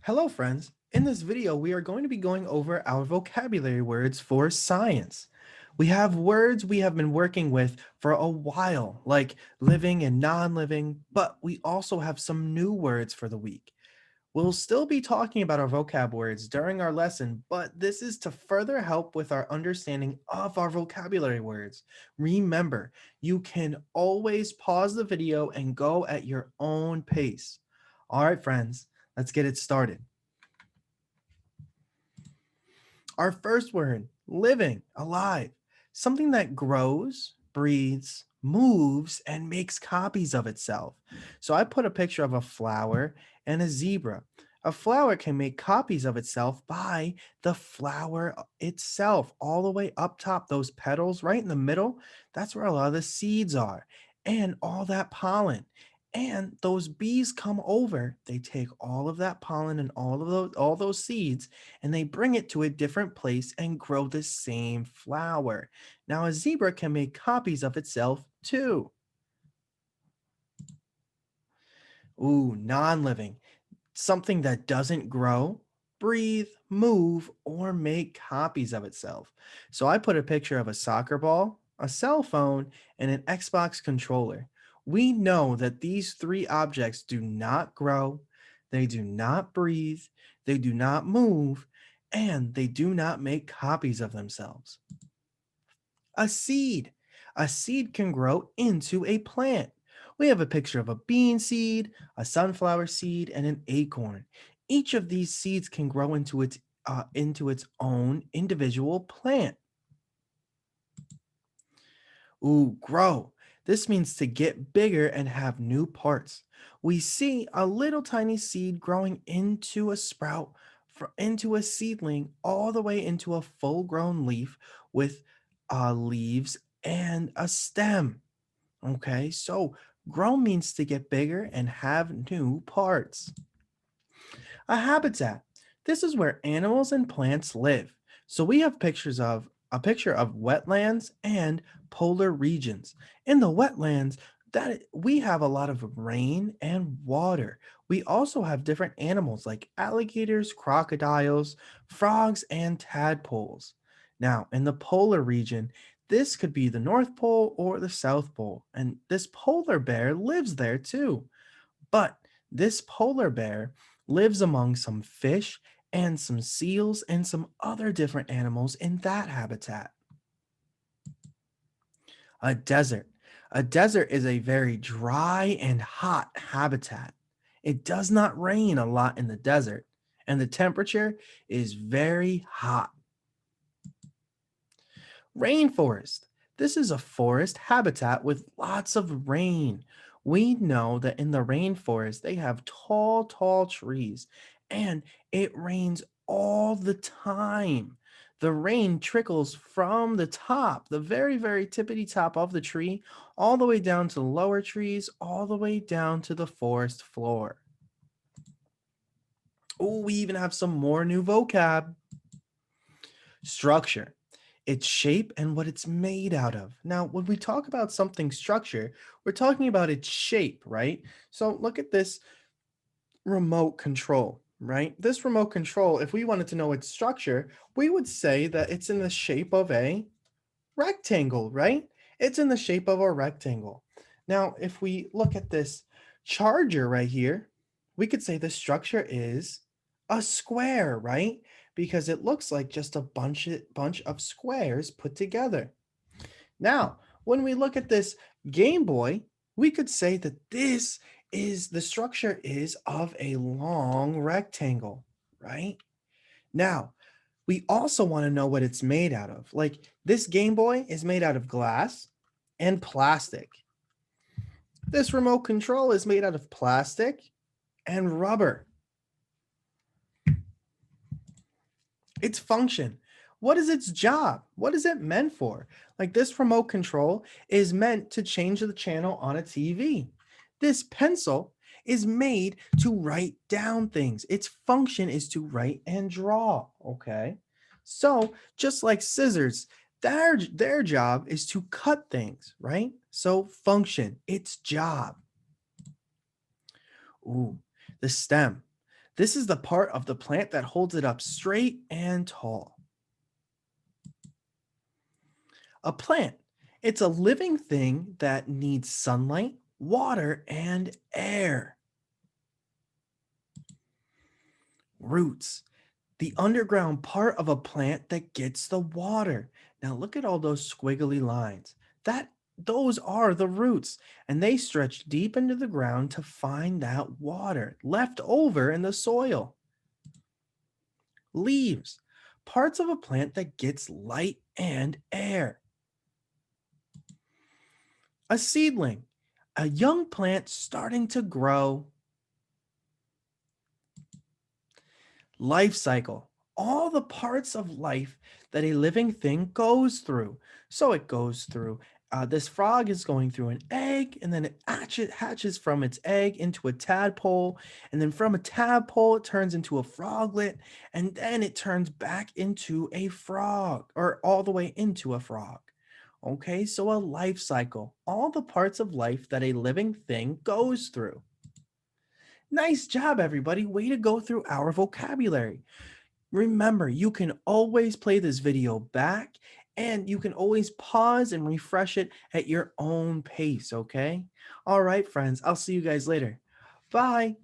Hello, friends. In this video, we are going to be going over our vocabulary words for science. We have words we have been working with for a while, like living and non-living, but we also have some new words for the week. We'll still be talking about our vocab words during our lesson, but this is to further help with our understanding of our vocabulary words. Remember, you can always pause the video and go at your own pace. All right, friends, let's get it started. Our first word, living, alive, something that grows, breathes, moves, and makes copies of itself. So I put a picture of a flower and a zebra. A flower can make copies of itself by the flower itself, all the way up top, those petals right in the middle. That's where a lot of the seeds are and all that pollen. And those bees come over, they take all of that pollen and all those seeds and they bring it to a different place and grow the same flower. Now, a zebra can make copies of itself too. Ooh, non living, something that doesn't grow, breathe, move, or make copies of itself. So I put a picture of a soccer ball, a cell phone, and an Xbox controller. We know that these three objects do not grow, they do not breathe, they do not move, and they do not make copies of themselves. A seed. A seed can grow into a plant. We have a picture of a bean seed, a sunflower seed, and an acorn. Each of these seeds can grow into its own individual plant. Ooh, grow. This means to get bigger and have new parts. We see a little tiny seed growing into a sprout, into a seedling, all the way into a full grown leaf with leaves and a stem. Okay, so grow means to get bigger and have new parts. A habitat. This is where animals and plants live. So we have pictures of a picture of wetlands and polar regions. In the wetlands, that we have a lot of rain and water. We also have different animals like alligators, crocodiles, frogs, and tadpoles. Now, in the polar region, this could be the North Pole or the South Pole, and this polar bear lives there too. But this polar bear lives among some fish and some seals and some other different animals in that habitat. A desert. A desert is a very dry and hot habitat. It does not rain a lot in the desert, and the temperature is very hot. Rainforest. This is a forest habitat with lots of rain. We know that in the rainforest, they have tall, tall trees, and it rains all the time. The rain trickles from the top, the very, very tippity top of the tree, all the way down to the lower trees, all the way down to the forest floor. Oh, we even have some more new vocab. Structure, its shape and what it's made out of. Now, when we talk about something structure, we're talking about its shape, right? So look at this remote control, right? This remote control, if we wanted to know its structure, we would say that it's in the shape of a rectangle, right? It's in the shape of a rectangle. Now, if we look at this charger right here, we could say the structure is a square, right? Because it looks like just a bunch of squares put together. Now, when we look at this Game Boy, we could say that this is the structure is of a long rectangle, right? Now, we also want to know what it's made out of. Like this Game Boy is made out of glass and plastic. This remote control is made out of plastic and rubber. Its function. What is its job? What is it meant for? Like this remote control is meant to change the channel on a TV. This pencil is made to write down things. Its function is to write and draw, okay? So, just like scissors, their job is to cut things, right? So, function, its job. Ooh, the stem. This is the part of the plant that holds it up straight and tall. A plant. It's a living thing that needs sunlight, water, and air. Roots. The underground part of a plant that gets the water. Now look at all those squiggly lines. Those are the roots, and they stretch deep into the ground to find that water left over in the soil. Leaves. Parts of a plant that gets light and air. A seedling. A young plant starting to grow. Life cycle. All the parts of life that a living thing goes through. So it goes through, this frog is going through an egg, and then it hatches from its egg into a tadpole. And then from a tadpole, it turns into a froglet. And then it turns back into a frog, or all the way into a frog. Okay, so a life cycle. All the parts of life that a living thing goes through. Nice job, everybody. Way to go through our vocabulary. Remember, you can always play this video back and you can always pause and refresh it at your own pace, okay? All right, friends, I'll see you guys later. Bye.